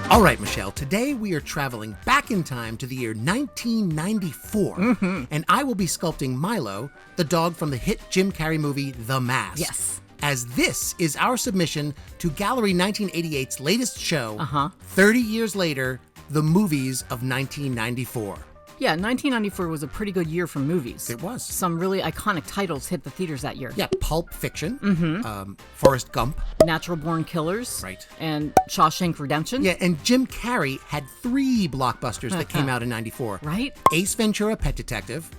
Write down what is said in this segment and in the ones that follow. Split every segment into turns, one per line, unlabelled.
All right, Michelle, today we are traveling back in time to the year 1994, and I will be sculpting Milo, the dog from the hit Jim Carrey movie, The Mask.
Yes.
As this is our submission to Gallery 1988's latest show, 30 years later, the movies of 1994.
Yeah, 1994 was a pretty good year for movies.
It was.
Some really iconic titles hit the theaters that year.
Yeah, Pulp Fiction, Forrest Gump.
Natural Born Killers.
Right.
And Shawshank Redemption.
Yeah, and Jim Carrey had 3 blockbusters that came out in 94.
Right.
Ace Ventura, Pet Detective,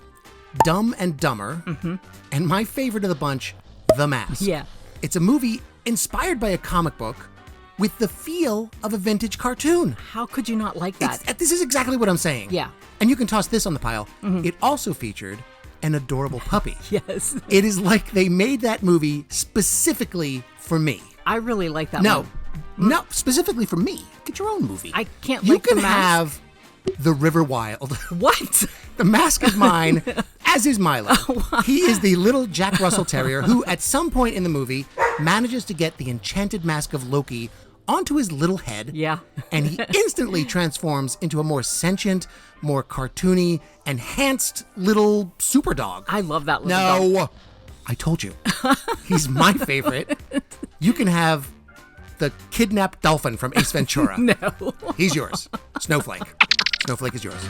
Dumb and Dumber, and my favorite of the bunch, The Mask.
Yeah.
It's a movie inspired by a comic book with the feel of a vintage cartoon.
How could you not like that?
This is exactly what I'm saying.
Yeah.
And you can toss this on the pile. It also featured an adorable puppy.
Yes.
It is like they made that movie specifically for me.
I really like that
No,
one.
no, specifically for me. Get your own movie.
I can't
You
like
can
The Mask.
have The River Wild.
What?
The Mask is mine, as is Milo. He is the little Jack Russell Terrier who, at some point in the movie, manages to get the enchanted mask of Loki onto his little head.
Yeah.
And he instantly transforms into a more sentient, more cartoony, enhanced little super dog.
I love that little dog.
No, I told you. He's my favorite. You can have the kidnapped dolphin from Ace Ventura.
No.
He's yours. Snowflake. Snowflake is yours.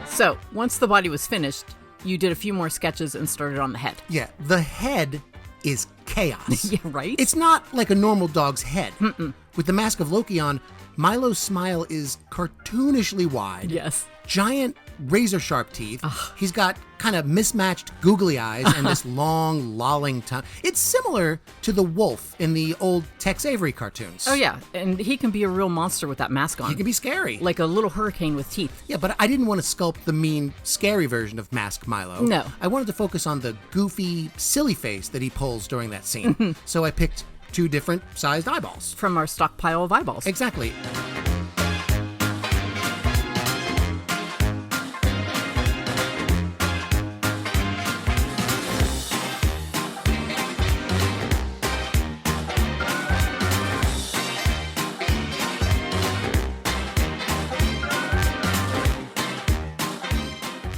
So, once the body was finished, you did a few more sketches and started on the head.
Yeah, the head is chaos.
Yeah, right?
It's not like a normal dog's head. With the mask of Loki on, Milo's smile is cartoonishly wide.
Yes.
Giant razor-sharp teeth. He's got kind of mismatched googly eyes and this long, lolling tongue. It's similar to the wolf in the old Tex Avery cartoons.
Oh, yeah. And he can be a real monster with that mask on.
He can be scary.
Like a little hurricane with teeth.
Yeah, but I didn't want to sculpt the mean, scary version of Mask Milo.
No.
I wanted to focus on the goofy, silly face that he pulls during that scene. So I picked 2 different sized eyeballs.
From our stockpile of eyeballs.
Exactly.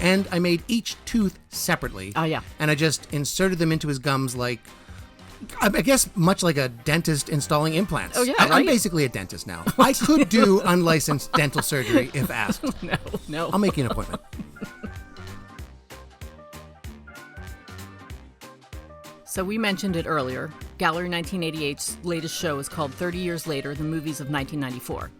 And I made each tooth separately.
Oh, yeah.
And I just inserted them into his gums like, I guess, much like a dentist installing implants.
Oh, yeah,
I'm
right?
basically a dentist now. I could do unlicensed dental surgery if asked.
No.
I'll make you an appointment.
So we mentioned it earlier. Gallery 1988's latest show is called 30 Years Later, The Movies of 1994.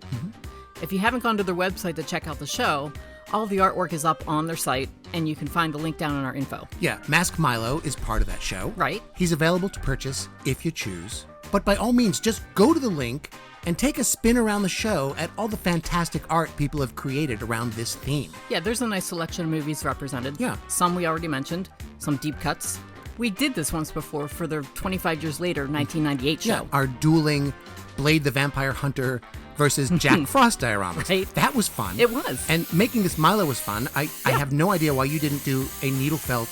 If you haven't gone to their website to check out the show, all the artwork is up on their site, and you can find the link down in our info.
Yeah, Mask Milo is part of that show.
Right.
He's available to purchase if you choose. But by all means, just go to the link and take a spin around the show at all the fantastic art people have created around this theme.
Yeah, there's a nice selection of movies represented.
Yeah.
Some we already mentioned, some deep cuts. We did this once before for their 25 Years Later 1998 show.
Yeah, our dueling Blade the Vampire Hunter versus Jack Frost dioramas.
Right.
That was fun.
It was.
And making this Milo was fun. I have no idea why you didn't do a needle felt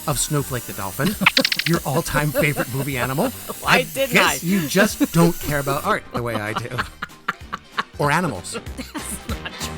of Snowflake the Dolphin, your all-time favorite movie animal.
Why didn't
guess
I?
You just don't care about art the way I do. Or animals.
That's not true.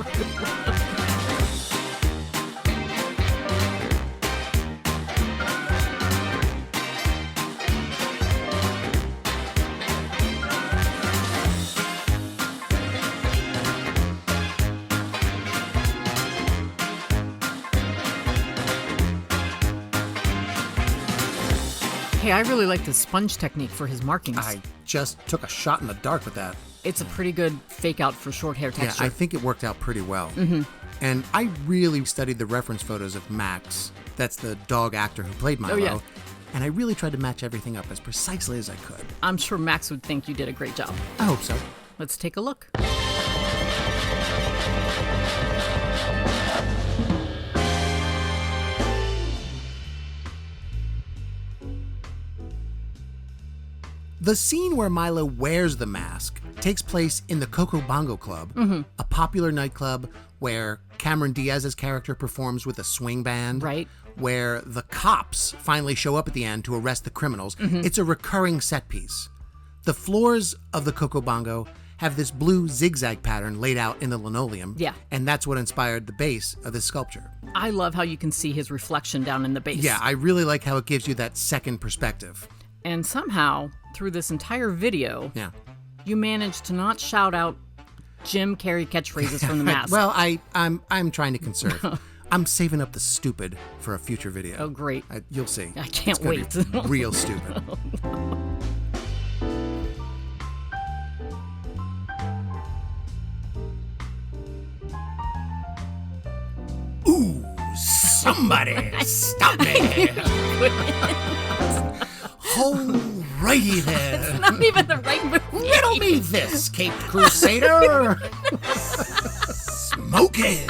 Hey, I really like the sponge technique for his markings.
I just took a shot in the dark with that.
It's a pretty good fake out for short hair texture.
Yeah, I think it worked out pretty well. And I really studied the reference photos of Max. That's the dog actor who played Milo.
Oh, yeah.
And I really tried to match everything up as precisely as I could.
I'm sure Max would think you did a great job.
I hope so.
Let's take a look.
The scene where Milo wears the mask takes place in the Coco Bongo Club, a popular nightclub where Cameron Diaz's character performs with a swing band.
Right.
Where the cops finally show up at the end to arrest the criminals. It's a recurring set piece. The floors of the Coco Bongo have this blue zigzag pattern laid out in the linoleum.
Yeah.
And that's what inspired the base of this sculpture.
I love how you can see his reflection down in the base.
Yeah, I really like how it gives you that second perspective.
And somehow, through this entire video,
Yeah.
you managed to not shout out Jim Carrey catchphrases from the mask.
Well, I'm trying to conserve. I'm saving up the stupid for a future video.
Oh, great.
You'll see.
I can't
It's gonna
wait.
be real stupid. Ooh, somebody stop me. Alrighty then.
Not even the right movie.
Riddle me this, Caped Crusader. Smoking.